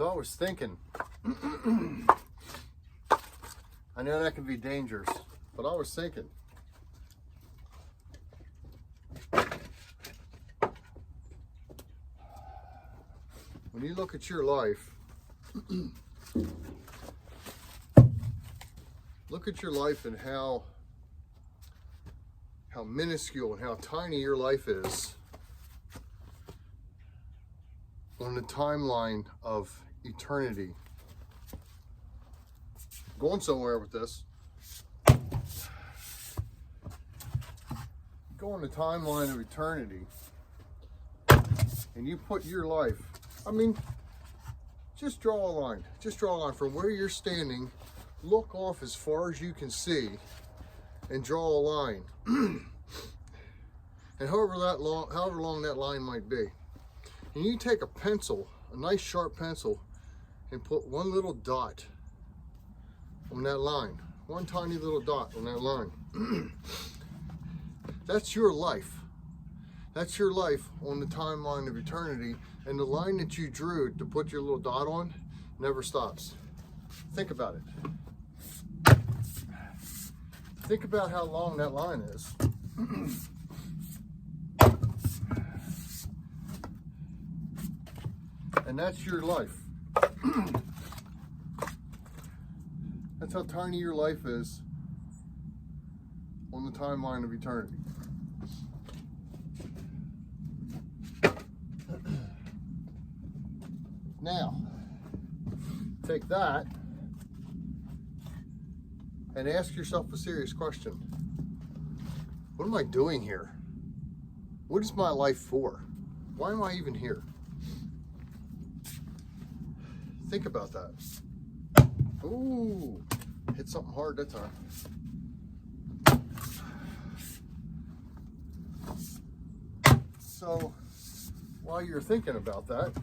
So I was thinking, I know that can be dangerous, but I was thinking, when you look at your life, look at your life and how minuscule and how tiny your life is on the timeline of eternity. Going somewhere with this. Go on the timeline of eternity and you put your life, I mean, just draw a line. Just draw a line from where you're standing, look off as far as you can see and draw a line. And however long that line might be. And you take a pencil, a nice sharp pencil, and put one little dot on that line. One tiny little dot on that line. That's your life. That's your life on the timeline of eternity. And the line that you drew to put your little dot on never stops. Think about it. Think about how long that line is. And that's your life. That's how tiny your life is on the timeline of eternity. Now, take that and ask yourself a serious question. What am I doing here? What is my life for? Why am I even here? Think about that. Ooh, hit something hard that time. So, while you're thinking about that,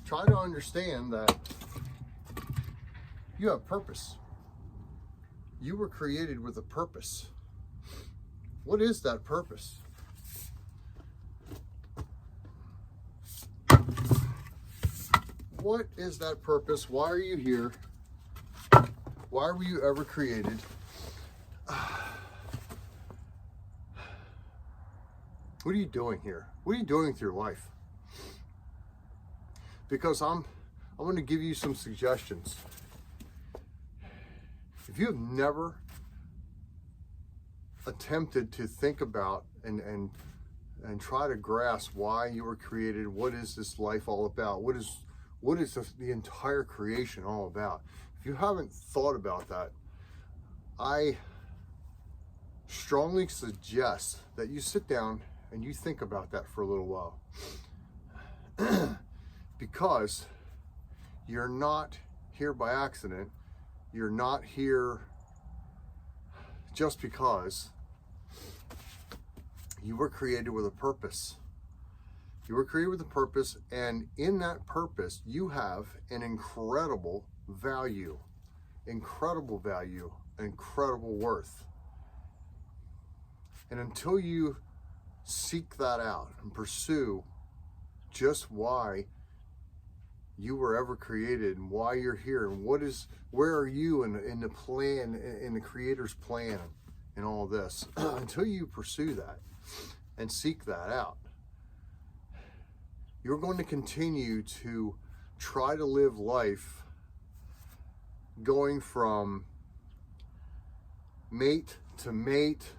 try to understand that you have purpose. You were created with a purpose. What is that purpose? What is that purpose? Why are you here? Why were you ever created? What are you doing here? What are you doing with your life? Because I'm going to give you some suggestions. If you have never attempted to think about and try to grasp why you were created, what is this life all about? What is the entire creation all about? If you haven't thought about that, I strongly suggest that you sit down and you think about that for a little while. Because you're not here by accident. You're not here just because. You were created with a purpose. You were created with a purpose, and in that purpose, you have an incredible value, incredible worth. And until you seek that out and pursue just why you were ever created and why you're here and where are you in the plan, in the Creator's plan and all this, until you pursue that and seek that out, you're going to continue to try to live life going from mate to mate,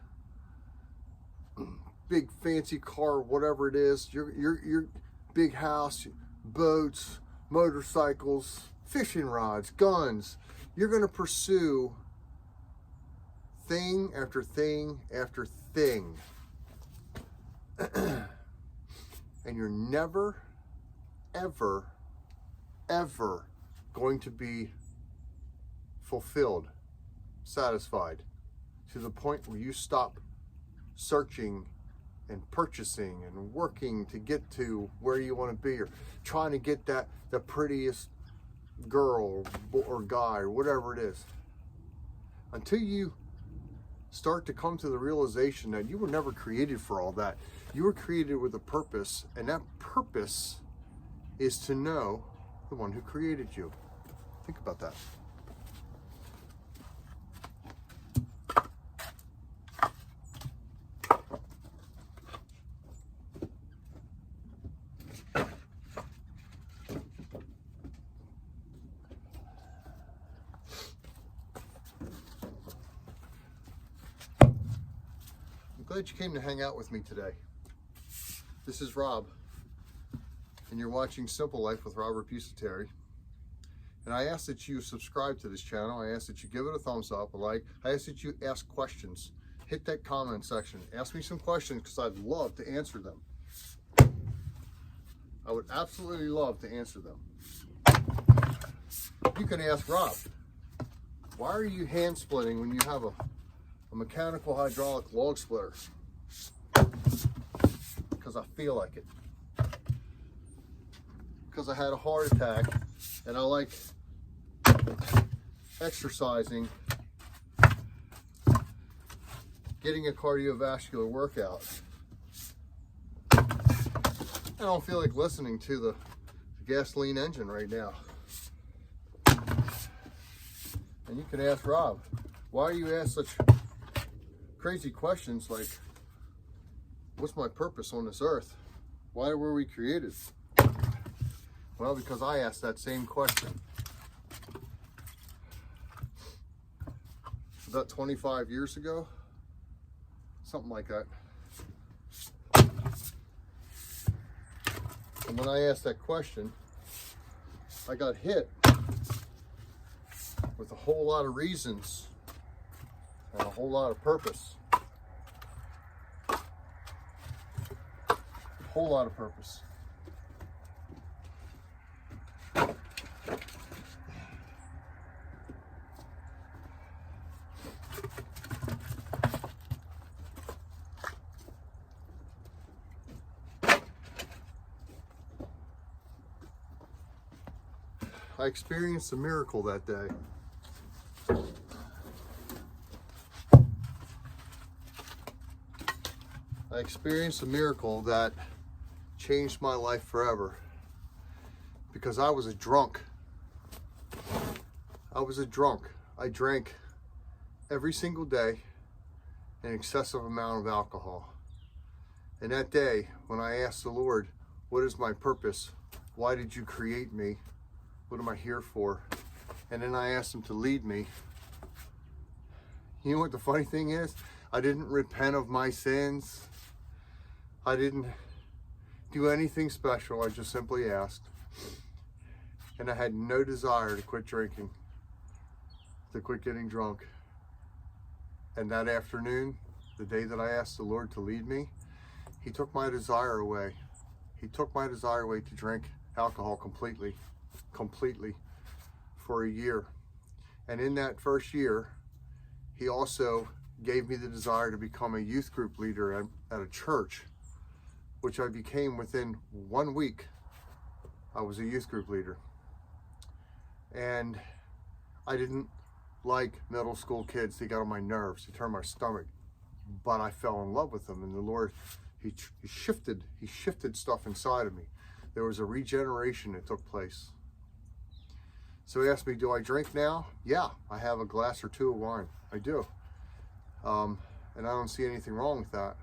big fancy car, whatever it is, your big house, boats, motorcycles, fishing rods, guns. You're going to pursue thing after thing after thing. And you're never, ever, ever going to be fulfilled, satisfied, to the point where you stop searching and purchasing and working to get to where you want to be, or trying to get the prettiest girl or guy or whatever it is, until you start to come to the realization that you were never created for all that. You were created with a purpose, and that purpose is to know the one who created you. Think about that. I'm glad you came to hang out with me today. This is Rob, and you're watching Simple Life with Robert Pusateri. And I ask that you subscribe to this channel. I ask that you give it a thumbs up, a like. I ask that you ask questions. Hit that comment section. Ask me some questions because I'd love to answer them. I would absolutely love to answer them. You can ask Rob, why are you hand splitting when you have a mechanical hydraulic log splitter? Because I feel like it. Because I had a heart attack and I like exercising, getting a cardiovascular workout. I don't feel like listening to the gasoline engine right now. And you can ask Rob, why do you ask such crazy questions like, what's my purpose on this earth? Why were we created? Well, because I asked that same question. About 25 years ago, something like that. And when I asked that question, I got hit with a whole lot of reasons and a whole lot of purpose. A whole lot of purpose. I experienced a miracle that day. I experienced a miracle that changed my life forever because I was a drunk. I was a drunk. I drank every single day an excessive amount of alcohol. And that day, when I asked the Lord, what is my purpose? Why did you create me? What am I here for? And then I asked him to lead me. You know what the funny thing is? I didn't repent of my sins. I didn't do anything special. I just simply asked. And I had no desire to quit drinking, to quit getting drunk. And that afternoon, the day that I asked the Lord to lead me, he took my desire away. He took my desire away to drink alcohol completely for a year. And in that first year, he also gave me the desire to become a youth group leader at a church, which I became within 1 week. I was a youth group leader. And I didn't like middle school kids. They got on my nerves. They turned my stomach. But I fell in love with them. And the Lord, he shifted stuff inside of me. There was a regeneration that took place. So he asked me, do I drink now? Yeah, I have a glass or two of wine. I do. And I don't see anything wrong with that.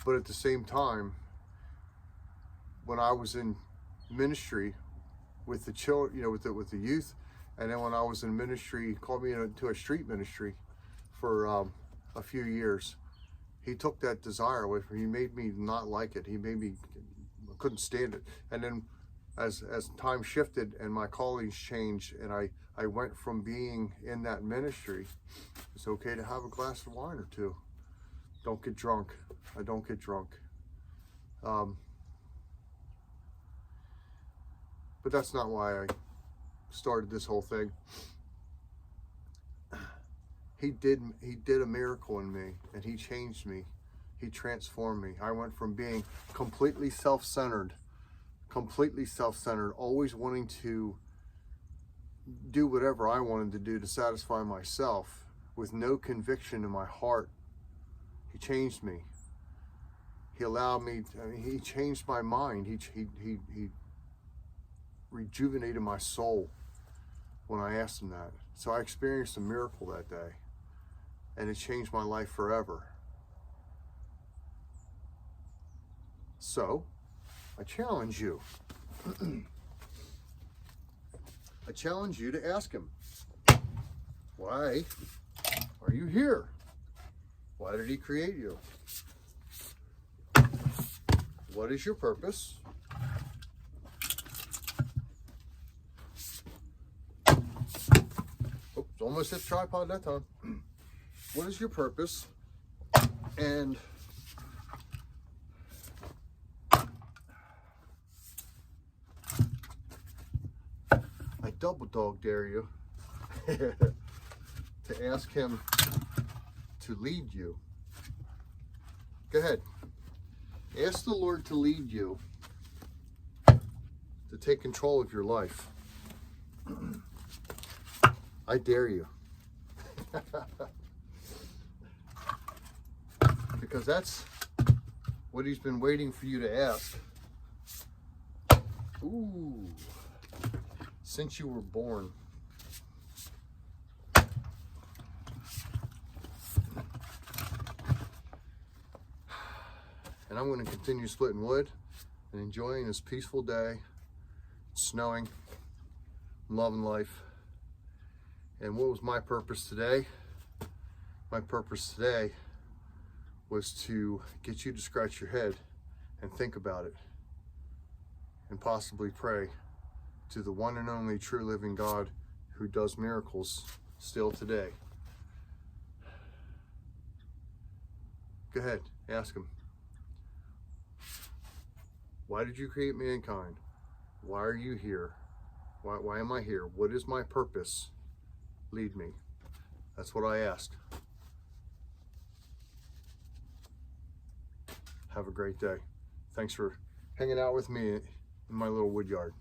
But at the same time, when I was in ministry with the children, with the youth, and then when I was in ministry, he called me into a street ministry for a few years. He took that desire away from me. He made me not like it. He made me, I couldn't stand it. And then as time shifted and my callings changed, and I went from being in that ministry, it's okay to have a glass of wine or two. Don't get drunk. I don't get drunk. But that's not why I started this whole thing. He did a miracle in me, and he changed me. He transformed me. I went from being completely self-centered, always wanting to do whatever I wanted to do to satisfy myself with no conviction in my heart. He changed me. He allowed me, he changed my mind. He rejuvenated my soul when I asked him that. So I experienced a miracle that day, and it changed my life forever. So I challenge you. I challenge you to ask him, why are you here? Why did he create you? What is your purpose? Oops, almost hit the tripod that time. What is your purpose? And I double dog dare you to ask him to lead you. Go ahead. Ask the Lord to lead you, to take control of your life. I dare you. Because that's what he's been waiting for you to ask. Ooh. Since you were born. And I'm going to continue splitting wood and enjoying this peaceful day. It's snowing. I'm loving life. And what was my purpose today? My purpose today was to get you to scratch your head and think about it and possibly pray to the one and only true living God who does miracles still today. Go ahead, ask him. Why did you create mankind? Why are you here? Why am I here? What is my purpose? Lead me. That's what I asked. Have a great day. Thanks for hanging out with me in my little wood yard.